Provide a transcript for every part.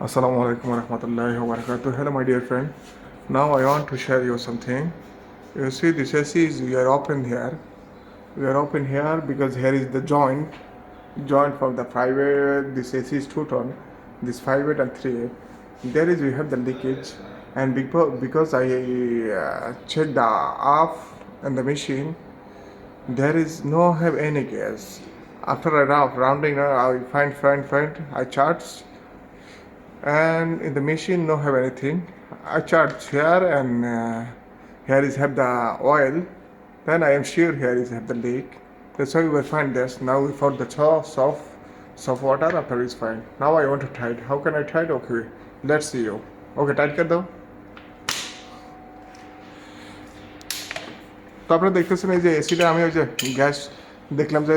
Assalamu alaikum warahmatullahi wabarakatuh. Hello, my dear friend. Now I want to share you something. You see, this AC is we are open here. We are open here because here is the joint from the private. This AC is 2 ton. This 5/8 and 3/8. There is we have the leakage, and because I checked the off and the machine, there is no have any gas. After a rounding, I find. I charged and in the machine no have anything. I charge here and here is have the oil. Then I am sure here is have the leak. That's why we will find this. Now we found the soft water. After is fine. Now I want to try it. How can I try it? Okay, let's see you. Okay, tight कर दो. তো আপনারা দেখতেছেন এই যে এসিটা আমি ওই যে গ্যাস দেখলাম যে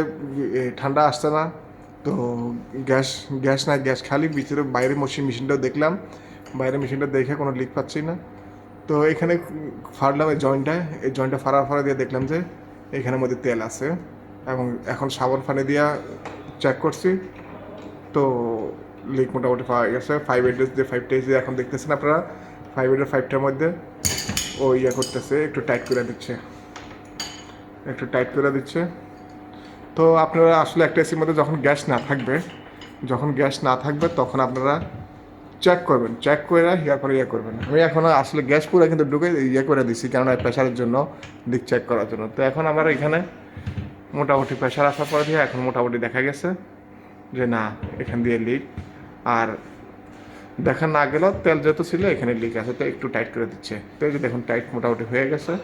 ঠান্ডা আসছে না, তো গ্যাস খালি ভিতরে বাইরে মেশিনটাও দেখলাম, বাইরে মেশিনটা দেখে কোনো লিক পাচ্ছি না। তো এখানে ফাড়লাম এই জয়েন্টটা ফাড়া দিয়ে দেখলাম যে এখানের মধ্যে তেল আছে এবং এখন সাবান পানি দিয়া চেক করছি, তো লিক মোটামুটি পাওয়া গেছে। 5/8 যে 5টা এসে এখন দেখতেছেন আপনারা 5/8 5টার মধ্যে ও করতেছে, একটু টাইট করে দিচ্ছে। তো আপনারা আসলে একটা এসির মধ্যে যখন গ্যাস না থাকবে তখন আপনারা চেক করে তারপরে করবেন। আমি এখন আসলে গ্যাস পুরো কিন্তু ঢুকে করে দিচ্ছি, কেননা প্রেশারের জন্য লিক চেক করার জন্য। তো এখন আমার এখানে মোটামুটি প্রেশার আসার পরে দিয়ে এখন মোটামুটি দেখা গেছে যে না, এখান দিয়ে লিক। আর দেখা না গেলেও তেল যেহেতু ছিল এখানে লিক আছে, তো একটু টাইট করে দিচ্ছে। তো এই যে দেখুন টাইট মোটামুটি হয়ে গেছে।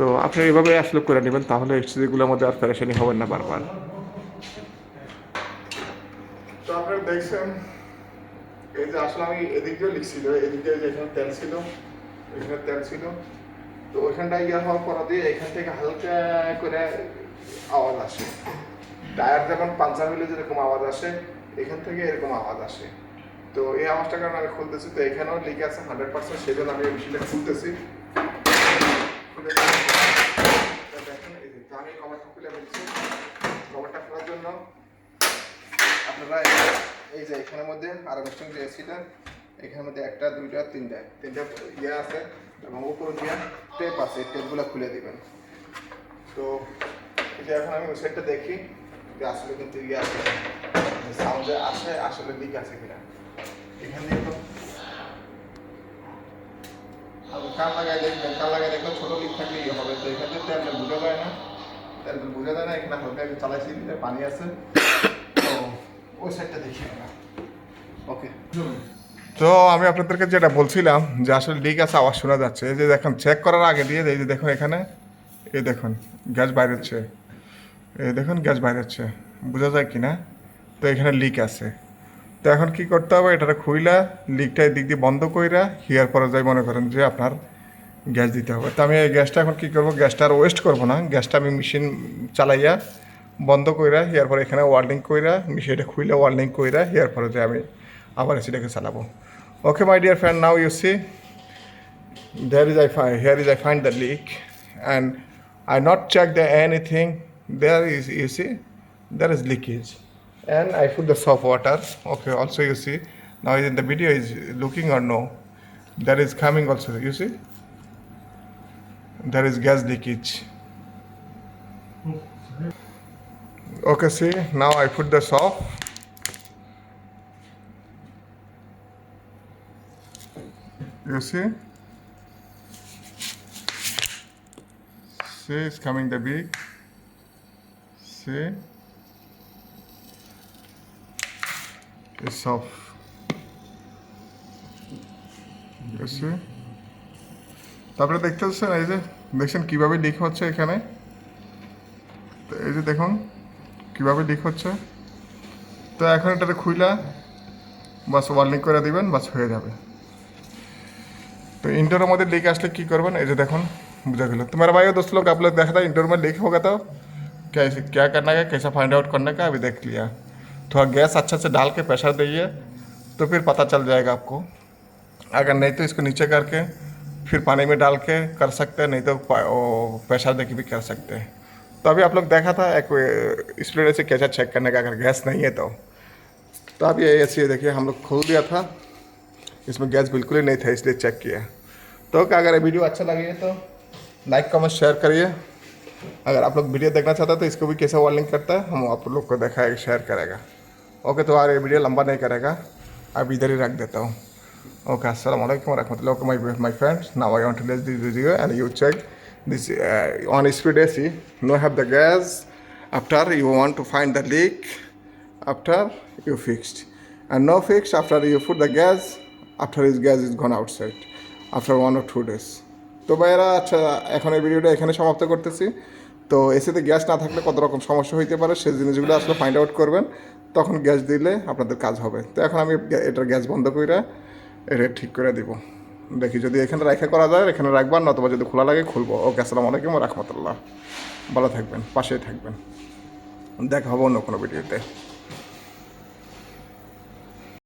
তো আপনি এইভাবে আসলে করে নেবেন, তাহলে এক্সচেঞ্জগুলোর মধ্যে আর প্যারেশানি হবেন না বারবার। তো আপনারা দেখছেন এই যে আসলে আমি এদিক দিয়ে লিখছিল, এদিকে যেখানে তেল ছিল, তো ওইখানটা হওয়ার পর দিয়ে এখান থেকে হালকা করে আওয়াজ আসে। টায়ার যখন পাঞ্চার হলে যেরকম আওয়াজ আসে, এখান থেকে এরকম আওয়াজ আসে। তো এই আওয়াজটার কারণে আমি খুলতেছি, তো এখানেও লিক আছে 100%, সেই জন্য আমি এই মেশিনটা খুলতেছি। দেখেন এই যে আমি কভারটা খুলে ফেলছি। কভারটা খোলার জন্য আপনারা এই যে এখানের মধ্যে আরো মিস্টিং যে এসিটা, এখানের মধ্যে 1টা 2টা 3টা আছে এবং উপরে দিয়ে টেপ আছে, টেপগুলো খুলে দিবেন। তো এই যে এখন আমি ওই সাইডটা দেখি যে আসলে কিন্তু আছে, সাউন্ডে আসে আসলে লিক আছে কিনা। এখান দিয়ে তো কান লাগাই দেখলে ছোটো লিক থাকলে হবে। তো এখান থেকে তেলটা বোঝা যায় না, এখানে হালকা চালাইছি, পানি আছে। তো ওই সাইডটা দেখি আমরা। ওকে, তো আমি আপনাদেরকে যেটা বলছিলাম যে আসলে লিক আছে, আওয়াজ শোনা যাচ্ছে। এই যে দেখুন চেক করার আগে দিয়ে এই যে দেখুন এখানে এই দেখুন গ্যাস বাইরে হচ্ছে, বোঝা যায় কিনা। তো এখানে লিক আছে। তো এখন কি করতে হবে, এটা খুইলা লিকটা দিক দিয়ে বন্ধ কইরা হিয়ার পরে যাই মনে করেন যে আপনার গ্যাস দিতে হবে। তো আমি এই গ্যাসটা এখন কী করবো, গ্যাসটা আর ওয়েস্ট করবো না, গ্যাসটা আমি মেশিন চালাইয়া বন্ধ কইরা হিয়ার পরে এখানে ওয়ার্ল্ডিং কইরা মেশিনটা খুইলে ওয়ার্ল্ডিং কইরা হিয়ার পরে যে আমি আবার এসিটাকে চালাবো। Okay my dear friend, now you see here is I find the leak and I not check the anything. There is, you see, there is leakage and I put the soft water. Okay, also you see now in the video is looking or no, that is coming also, you see there is gas leakage. Okay, see now I put the soft. You see it's coming the big, see it's soft, you see। তারপরে দেখতে পাচ্ছেন এই যে দেখছেন কীভাবে leak হচ্ছে এখানে। তো এই যে দেখুন কীভাবে লিক হচ্ছে। তো এখন এটাতে খুইলা বাস ওয়ার্নিং করে দিবেন, বাস হয়ে যাবে। तो इंडोर में लीक आसले की करबें, ये देखो बुझा गया। तो मेरा भाई दोस्त लोग आप लोग देखा था इंडोर में लीक होगा तो कैसे क्या करना है, कैसा फाइंड आउट करने का अभी देख लिया। थोड़ा गैस अच्छा से डाल के प्रेशर दीजिए तो फिर पता चल जाएगा आपको। अगर नहीं तो इसको नीचे करके फिर पानी में डाल के कर सकते हैं, नहीं तो प्रेशर दे के भी कर सकते हैं। तो अभी आप लोग देखा था एक स्प्लिटर से कैसा चेक करने का अगर गैस नहीं है तो। तो अब ये एसी देखिए हम लोग खोल दिया था, इसमें गैस बिल्कुल ही नहीं था इसलिए चेक किया। तो क्या, अगर ये वीडियो अच्छा लगे तो लाइक कमेंट शेयर करिए। अगर आप लोग वीडियो देखना चाहते हैं तो इसको भी कैसे वार्निंग करता है हम आप लोग को दिखाएगा, शेयर करेगा। ओके, तो यार ये वीडियो लंबा नहीं करेगा, अब इधर ही रख देता हूँ। ओके, अस्सलाम वालेकुम रहमतुल्लाह। Okay my friends, now I want to test this video and you check this on speed AC, no have the gas. After you want to find the leak, after you fixed, and no fixed after you put the gas, after his gas is gone outside after 1 or 2 days. তো ভাইয়েরা, আচ্ছা এখন এই ভিডিওটা এখানে সমাপ্ত করতেছি। তো এসিতে গ্যাস না থাকলে কত রকম সমস্যা হইতে পারে সেই জিনিসগুলো আসলে ফাইন্ড আউট করবেন, তখন গ্যাস দিলে আপনাদের কাজ হবে। তো এখন আমি এটার গ্যাস বন্ধ করে এটা ঠিক করে দিব, দেখি যদি এখানে রেখে করা যায় এখানে রাখবেন, নতুবা যদি খোলা লাগে খুলবো। ওকে, আসসালামু আলাইকুম ওয়া রাহমাতুল্লাহ। ভালো থাকবেন, পাশেই থাকবেন, দেখা হবে অন্য কোনো ভিডিওতে।